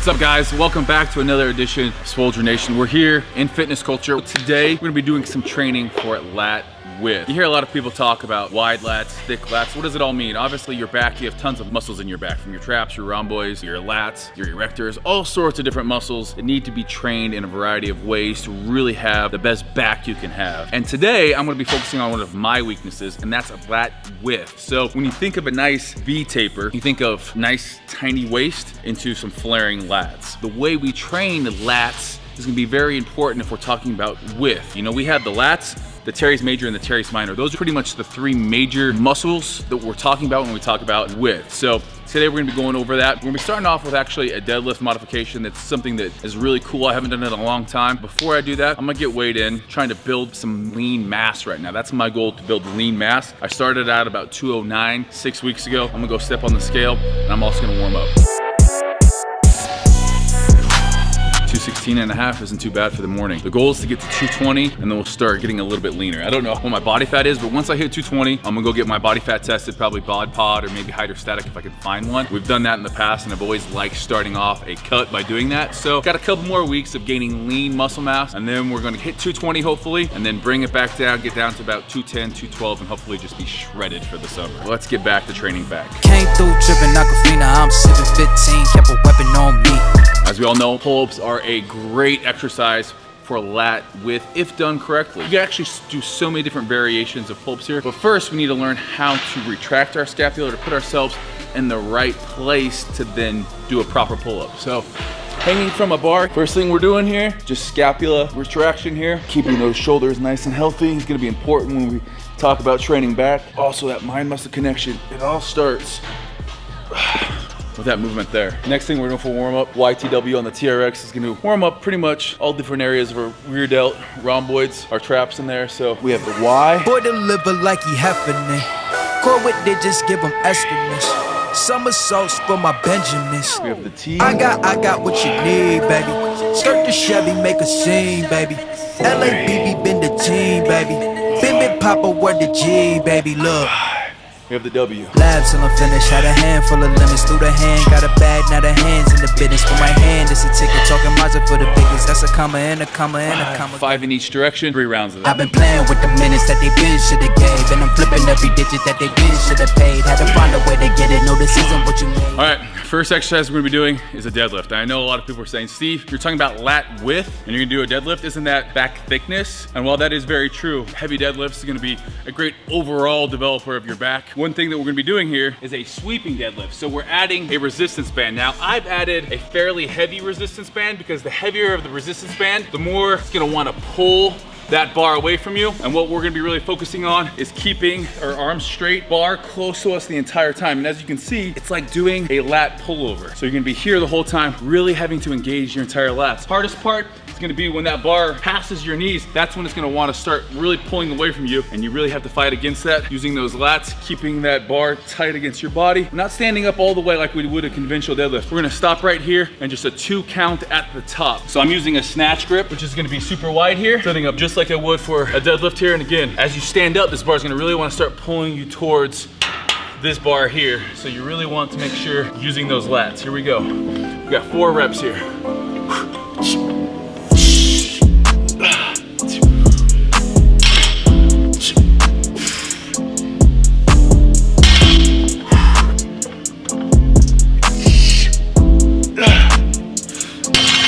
What's up, guys? Welcome back to another edition of Soldier Nation. We're here in fitness culture. Today, we're gonna be doing some training for LAT width. You hear a lot of people talk about wide lats, thick lats. What does it all mean? Obviously, your back, you have tons of muscles in your back, from your traps, your rhomboids, your lats, your erectors, all sorts of different muscles that need to be trained in a variety of ways to really have the best back you can have. And today, I'm gonna be focusing on one of my weaknesses, and that's a lat width. So when you think of a nice V taper, you think of nice, tiny waist into some flaring lats. The way we train the lats is gonna be very important if we're talking about width. You know, we have the lats, the teres major and the teres minor. Those are pretty much the three major muscles that we're talking about when we talk about width. So today we're gonna be going over that. We're gonna be starting off with actually a deadlift modification. That's something that is really cool. I haven't done it in a long time. Before I do that, I'm gonna get weighed in, trying to build some lean mass right now. That's my goal, to build lean mass. I started out about 209 6 weeks ago. I'm gonna go step on the scale, and I'm also gonna warm up. 216.5 isn't too bad for the morning. The goal is to get to 220, and then we'll start getting a little bit leaner. I don't know what my body fat is, but once I hit 220, I'm gonna go get my body fat tested, probably bod pod or maybe hydrostatic if I can find one. We've done that in the past, and I've always liked starting off a cut by doing that. So got a couple more weeks of gaining lean muscle mass, and then we're gonna hit 220 hopefully, and then bring it back down, get down to about 210, 212, and hopefully just be shredded for the summer. Let's get back to training back. Came through dripping Aquafina, I'm sipping 15, kept a weapon on me. As we all know, pull-ups are a great exercise for lat width if done correctly. You can actually do so many different variations of pull-ups here, but first we need to learn how to retract our scapula to put ourselves in the right place to then do a proper pull-up. So hanging from a bar, first thing we're doing here, just scapula retraction here. Keeping those shoulders nice and healthy is gonna be important when we talk about training back. Also that mind-muscle connection, it all starts with that movement there. Next thing we're doing for warm up, YTW on the TRX is gonna warm up pretty much all different areas of our rear delt, rhomboids, our traps in there. So we have the Y. Boy deliver like he heffing it. Core with it, just give him estimates. Somersaults for my Benjamins. We have the T. I got what you need, baby. Skirt the Chevy, make a scene, baby. LABB been the team, baby. Bim Papa, word the G, baby, look. We have the W. Labs till I'm finished, had a handful of lemons through the hand. Got a bag, now the hands in the business. For my hand, it's a ticket, talking Mazda for the biggest. That's a comma and a comma and a comma. 5 in each direction, 3 rounds of that. I've been playing with the minutes that they been shoulda gave, and I'm flipping every digit that they been shoulda paid. Had to find a way to get it, no this isn't what you made. All right, first exercise we're gonna be doing is a deadlift. I know a lot of people are saying, Steve, you're talking about lat width and you're gonna do a deadlift, isn't that back thickness? And while that is very true, heavy deadlifts is gonna be a great overall developer of your back. One thing that we're gonna be doing here is a sweeping deadlift. So we're adding a resistance band. Now, I've added a fairly heavy resistance band because the heavier of the resistance band, the more it's gonna wanna pull that bar away from you. And what we're gonna be really focusing on is keeping our arms straight, bar close to us the entire time. And as you can see, it's like doing a lat pullover. So you're gonna be here the whole time, really having to engage your entire lats. Hardest part is gonna be when that bar passes your knees. That's when it's gonna wanna start really pulling away from you, and you really have to fight against that, using those lats, keeping that bar tight against your body. We're not standing up all the way like we would a conventional deadlift. We're gonna stop right here and just a 2 count at the top. So I'm using a snatch grip, which is gonna be super wide here, setting up just like I would for a deadlift here. And again, as you stand up, this bar is gonna really wanna start pulling you towards this bar here. So you really want to make sure you're using those lats. Here we go. We got 4 reps here.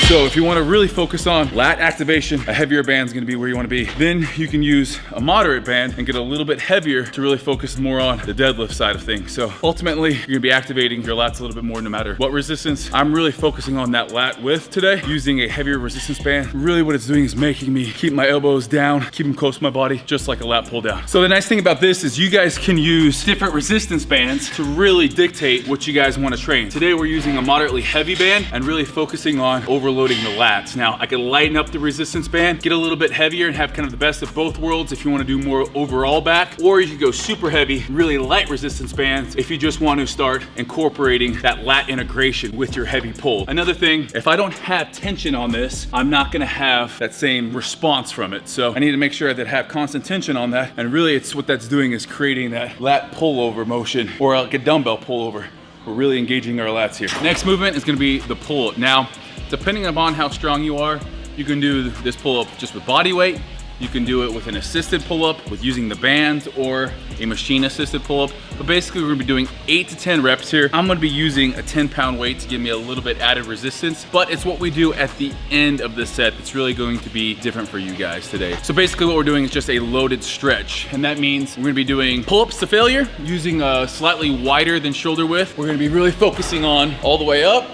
So if you want to really focus on lat activation, a heavier band is going to be where you want to be. Then you can use a moderate band and get a little bit heavier to really focus more on the deadlift side of things. So ultimately, you're going to be activating your lats a little bit more no matter what resistance. I'm really focusing on that lat width today, using a heavier resistance band. Really what it's doing is making me keep my elbows down, keep them close to my body, just like a lat pull down. So the nice thing about this is you guys can use different resistance bands to really dictate what you guys want to train. Today we're using a moderately heavy band and really focusing on overloading the lats. Now I can lighten up the resistance band, get a little bit heavier and have kind of the best of both worlds if you want to do more overall back, or you can go super heavy, really light resistance bands if you just want to start incorporating that lat integration with your heavy pull. Another thing, if I don't have tension on this, I'm not going to have that same response from it. So I need to make sure that I have constant tension on that, and really it's what that's doing is creating that lat pullover motion, or like a dumbbell pullover, we're really engaging our lats here. Next movement is gonna be the pull-up. Now, depending upon how strong you are, you can do this pull-up just with body weight. You can do it with an assisted pull-up with using the bands or a machine assisted pull-up. But basically we're gonna be doing 8 to 10 reps here. I'm gonna be using a 10-pound weight to give me a little bit added resistance, but it's what we do at the end of the set that's really going to be different for you guys today. So basically what we're doing is just a loaded stretch. And that means we're gonna be doing pull-ups to failure using a slightly wider than shoulder width. We're gonna be really focusing on all the way up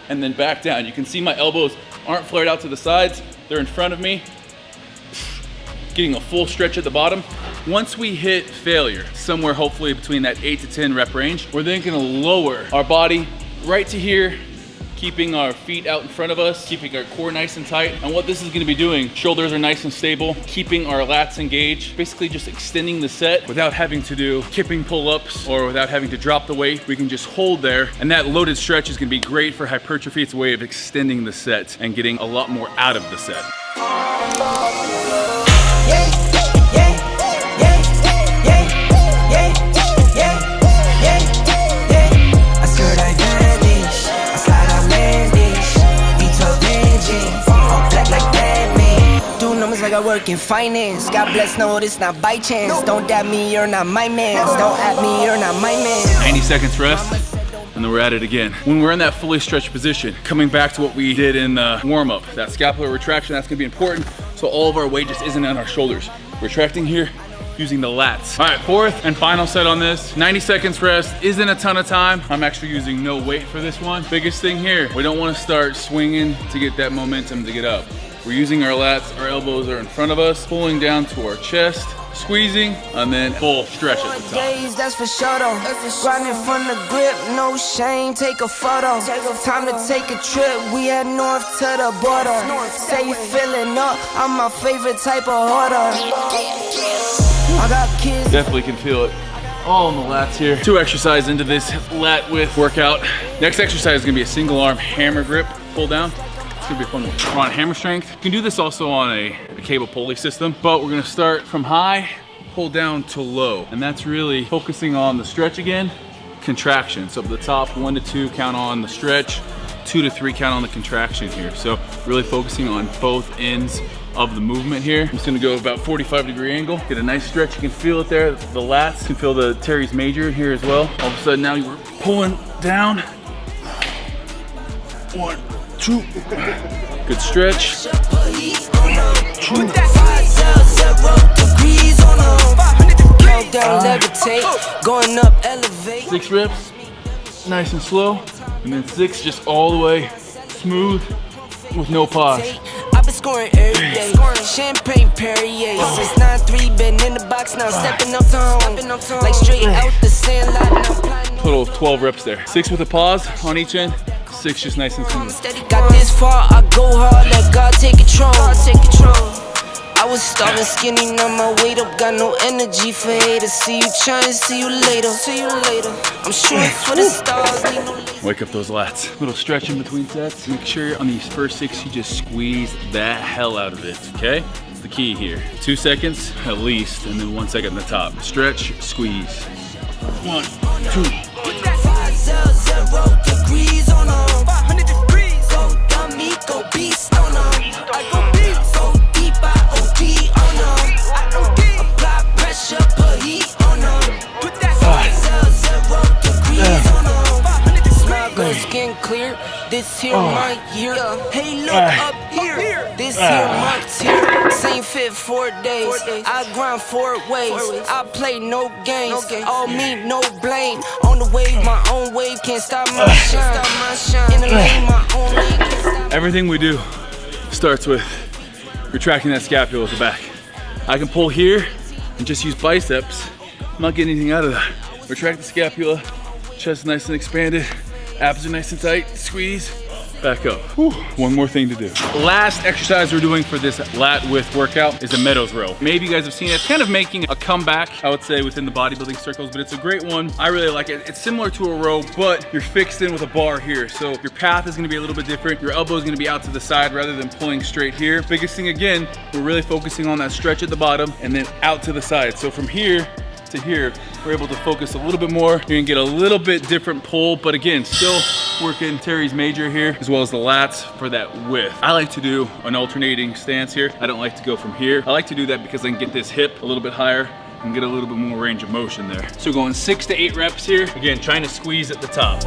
and then back down. You can see my elbows aren't flared out to the sides. They're in front of me. Getting a full stretch at the bottom. Once we hit failure, somewhere hopefully between that 8 to 10 rep range, we're then gonna lower our body right to here, keeping our feet out in front of us, keeping our core nice and tight. And what this is gonna be doing, shoulders are nice and stable, keeping our lats engaged, basically just extending the set without having to do kipping pull-ups or without having to drop the weight. We can just hold there. And that loaded stretch is gonna be great for hypertrophy. It's a way of extending the set and getting a lot more out of the set. Like I work in finance. God bless, no, it's not by chance. Don't dab me, you're not my man. Don't at me, you're not my man. 90 seconds rest, and then we're at it again. When we're in that fully stretched position, coming back to what we did in the warm-up, that scapular retraction, that's gonna be important, so all of our weight just isn't on our shoulders. Retracting here, using the lats. All right, fourth and final set on this. 90 seconds rest, isn't a ton of time. I'm actually using no weight for this one. Biggest thing here, we don't wanna start swinging to get that momentum to get up. We're using our lats, our elbows are in front of us, pulling down to our chest, squeezing, and then full stretch at the top. Days, that's for sure though. Grinding from the grip, no shame, take a photo. Time to take a trip, we head north to the border. Say you feeling up, I'm my favorite type of hoarder. I got kids. Definitely can feel it all in the lats here. 2 exercises into this lat width workout. Next exercise is gonna be a single arm hammer grip pull down. It's gonna be a fun one. We're on hammer strength. You can do this also on a cable pulley system, but we're gonna start from high, pull down to low. And that's really focusing on the stretch again, contraction. So at the top, 1 to 2 count on the stretch, 2 to 3 count on the contraction here. So really focusing on both ends of the movement here. I'm just gonna go about 45-degree angle, get a nice stretch. You can feel it there. The lats, you can feel the teres major here as well. All of a sudden now you're pulling down. 1, 2, good stretch. 2. Going up, elevate. 6 reps, nice and slow. And then 6 just all the way smooth with no pause. I've been scoring every day. Champagne Perrier. Since 9-3, been in the box now, stepping up to home. Like straight out the sand lot. Total of 12 reps there. 6 with a pause on each end. 6 just nice and smooth. Got this far, I go hard, let God take control. I was starving skinny, now my weight up, got no energy for haters. See you trying, see you later. I'm shooting for the stars, need no laser. Wake up those lats. Little stretch in between sets. Make sure on these first 6 you just squeeze the hell out of it, okay? That's the key here. 2 seconds at least, and then 1 second at the top. Stretch, squeeze. 1, 2. 0 degrees on 500 degrees. Go dummy, go beast on I go beast. Go deep, I OD on apply pressure, put heat on Put that 0 degrees on 500 degrees. Skin clear, this here my year. Hey, look up here. This here my tier. Same fit 4 days. I grind 4 ways. I play no games. All me, no blame. On the wave, my own wave can't stop my shine. In the lane, my own lane can't stop. Everything we do starts with retracting that scapula at the back. I can pull here and just use biceps. I'm not getting anything out of that. Retract the scapula, chest nice and expanded, abs are nice and tight, squeeze, back up. Whew. One more thing to do. Last exercise we're doing for this lat width workout is a Meadows row. Maybe you guys have seen it. It's kind of making a comeback, I would say, within the bodybuilding circles, but it's a great one. I really like it. It's similar to a row, but you're fixed in with a bar here. So your path is gonna be a little bit different. Your elbow is gonna be out to the side rather than pulling straight here. Biggest thing again, we're really focusing on that stretch at the bottom and then out to the side. So from here to here, we're able to focus a little bit more. You're gonna get a little bit different pull, but again, still working teres major here, as well as the lats for that width. I like to do an alternating stance here. I don't like to go from here. I like to do that because I can get this hip a little bit higher and get a little bit more range of motion there. So going 6 to 8 reps here. Again, trying to squeeze at the top.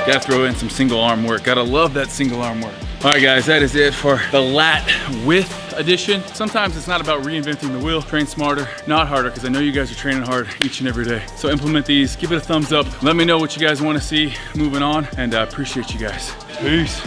Gotta throw in some single arm work. Gotta love that single arm work. All right guys, that is it for the lat width edition. Sometimes it's not about reinventing the wheel. Train smarter, not harder, because I know you guys are training hard each and every day. So implement these, give it a thumbs up. Let me know what you guys wanna see moving on, and I appreciate you guys. Peace.